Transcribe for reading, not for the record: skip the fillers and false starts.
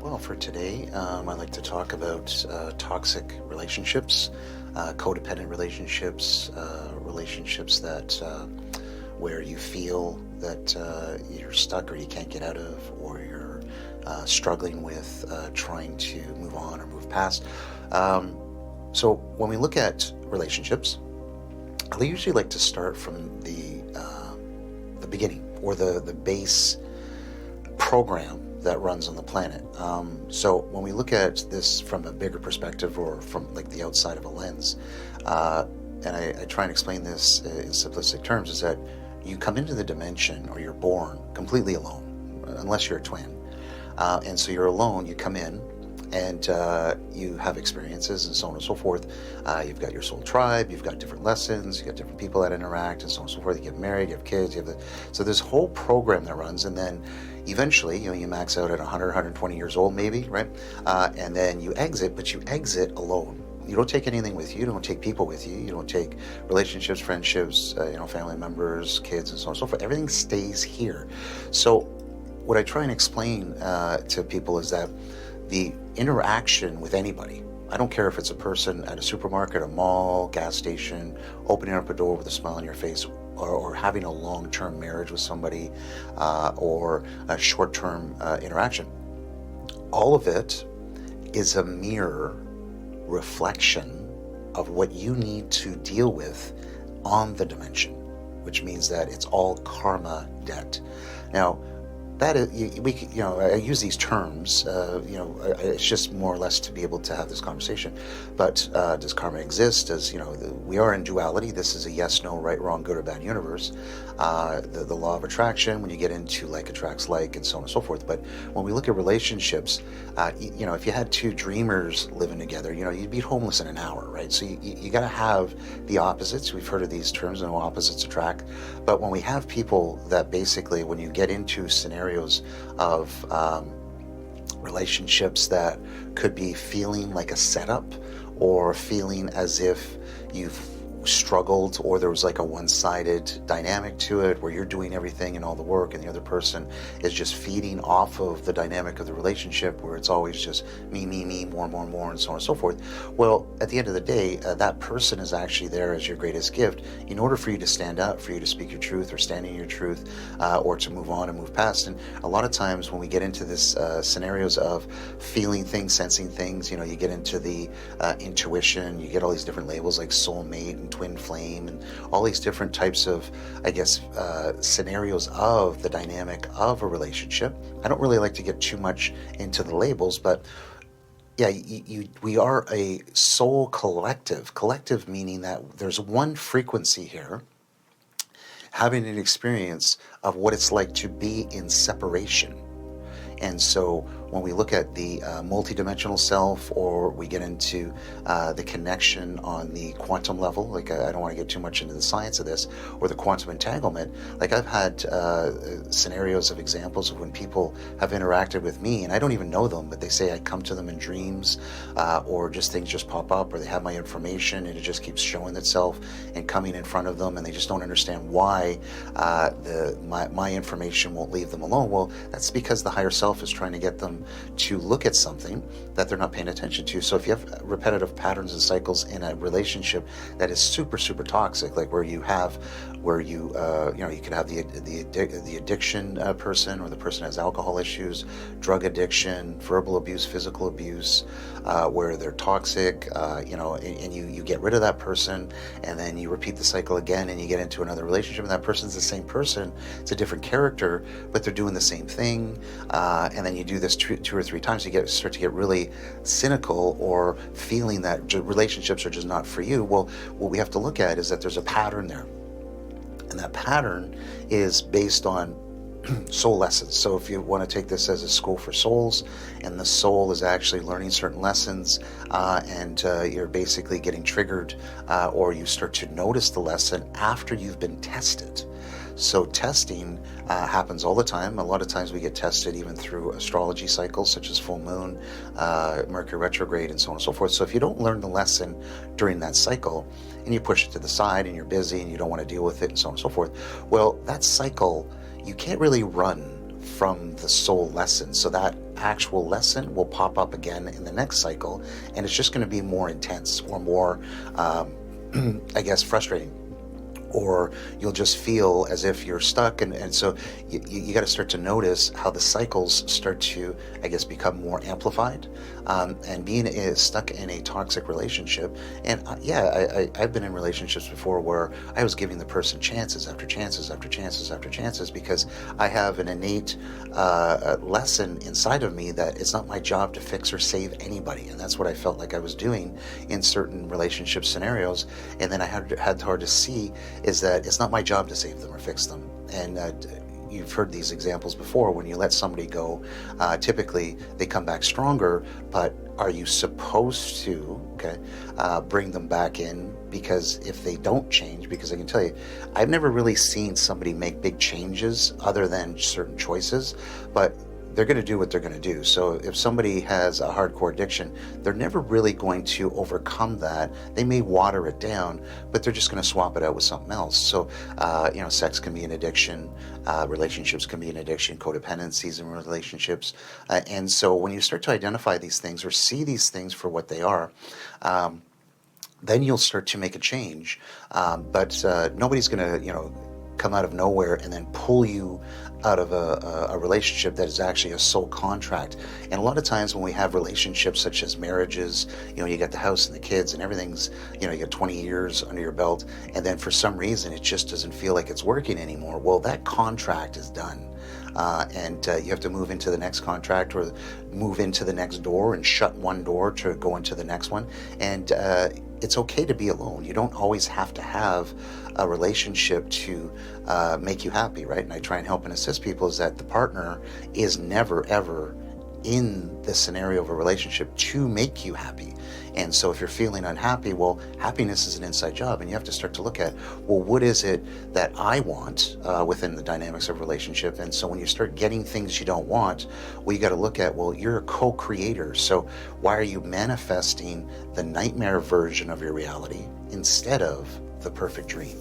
Well, for today, I'd like to talk about toxic relationships, codependent relationships, relationships that where you feel that you're stuck or you can't get out of, or you're struggling with trying to move on or move past. Um, so when we look at relationships, I usually like to start from the beginning or the base program that runs on the planet. So when we look at this from a bigger perspective or from like the outside of a lens, and I try and explain this in simplistic terms, is that you come into the dimension or you're born completely alone, unless you're a twin. And so you're alone, you come in and you have experiences and so on and so forth. You've got your soul tribe, you've got different lessons, you've got different people that interact and so on and so forth. You get married, you have kids, so this whole program that runs, and then eventually, you max out at 100, 120 years old maybe, right? And then you exit, but you exit alone. You don't take anything with you. You don't take people with you. You don't take relationships, friendships, family members, kids, and so on and so forth. Everything stays here. So what I try and explain to people is that the interaction with anybody, I don't care if it's a person at a supermarket, a mall, gas station, opening up a door with a smile on your face, or having a long-term marriage with somebody, or a short-term interaction. All of it is a mirror reflection of what you need to deal with on the dimension, which means that it's all karma debt. Now, that is, I use these terms, it's just more or less to be able to have this conversation. But does karma exist? We are in duality. This is a yes, no, right, wrong, good or bad universe. The law of attraction, when you get into like attracts like and so on and so forth. But when we look at relationships, if you had two dreamers living together, you'd be homeless in an hour, right? So you got to have the opposites. We've heard of these terms, and opposites attract. But when we have people that basically, when you get into scenarios of relationships that could be feeling like a setup, or feeling as if you've struggled, or there was like a one-sided dynamic to it where you're doing everything and all the work and the other person is just feeding off of the dynamic of the relationship, where it's always just me, more, and so on and so forth. Well, at the end of the day, that person is actually there as your greatest gift in order for you to stand up, for you to speak your truth or stand in your truth, or to move on and move past. And a lot of times when we get into this scenarios of feeling things, sensing things, you get into the intuition, you get all these different labels like soulmate and twin flame and all these different types of, scenarios of the dynamic of a relationship. I don't really like to get too much into the labels, but yeah, we are a soul collective. Collective meaning that there's one frequency here, having an experience of what it's like to be in separation. And so when we look at the multidimensional self, or we get into the connection on the quantum level, like I don't want to get too much into the science of this, or the quantum entanglement, like I've had scenarios of examples of when people have interacted with me and I don't even know them, but they say I come to them in dreams, or just things just pop up, or they have my information and it just keeps showing itself and coming in front of them, and they just don't understand why my information won't leave them alone. Well, that's because the higher self is trying to get them to look at something that they're not paying attention to. So if you have repetitive patterns and cycles in a relationship that is super, super toxic, like you could have the addiction person, or the person has alcohol issues, drug addiction, verbal abuse, physical abuse, where they're toxic, and you get rid of that person, and then you repeat the cycle again, and you get into another relationship, and that person's the same person. It's a different character, but they're doing the same thing. And then you do this two or three times, you start to get really cynical, or feeling that relationships are just not for you. Well, what we have to look at is that there's a pattern there. And that pattern is based on soul lessons. So if you want to take this as a school for souls, and the soul is actually learning certain lessons, and you're basically getting triggered, or you start to notice the lesson after you've been tested. So testing happens all the time. A lot of times we get tested even through astrology cycles, such as full moon, Mercury retrograde, and so on and so forth. So if you don't learn the lesson during that cycle, and you push it to the side, and you're busy, and you don't want to deal with it, and so on and so forth, well, that cycle, you can't really run from the soul lesson. So that actual lesson will pop up again in the next cycle, and it's just going to be more intense or more, I guess, frustrating. Or you'll just feel as if you're stuck. And so you got to start to notice how the cycles start to, I guess, become more amplified. And being stuck in a toxic relationship. And I've been in relationships before where I was giving the person chances after chances after chances after chances, because I have an innate lesson inside of me that it's not my job to fix or save anybody. And that's what I felt like I was doing in certain relationship scenarios. And then I had hard to see is that it's not my job to save them or fix them. And you've heard these examples before. When you let somebody go, typically they come back stronger, but are you supposed to bring them back in? Because if they don't change, because I can tell you, I've never really seen somebody make big changes other than certain choices, but they're going to do what they're going to do. So if somebody has a hardcore addiction, they're never really going to overcome that. They may water it down, but they're just going to swap it out with something else. So, sex can be an addiction, relationships can be an addiction, codependencies in relationships. And so when you start to identify these things or see these things for what they are, then you'll start to make a change. But nobody's going to, come out of nowhere and then pull you out of a relationship that is actually a soul contract. And a lot of times when we have relationships such as marriages, you got the house and the kids and everything's, you got 20 years under your belt, and then for some reason it just doesn't feel like it's working anymore. Well, that contract is done. And you have to move into the next contract or move into the next door and shut one door to go into the next one. And it's okay to be alone. You don't always have to have a relationship to make you happy, right? And I try and help and assist people is that the partner is never, ever in the scenario of a relationship to make you happy. And so if you're feeling unhappy, well, happiness is an inside job, and you have to start to look at, well, what is it that I want within the dynamics of relationship? And so when you start getting things you don't want, well, you got to look at, well, you're a co-creator. So why are you manifesting the nightmare version of your reality instead of the perfect dream?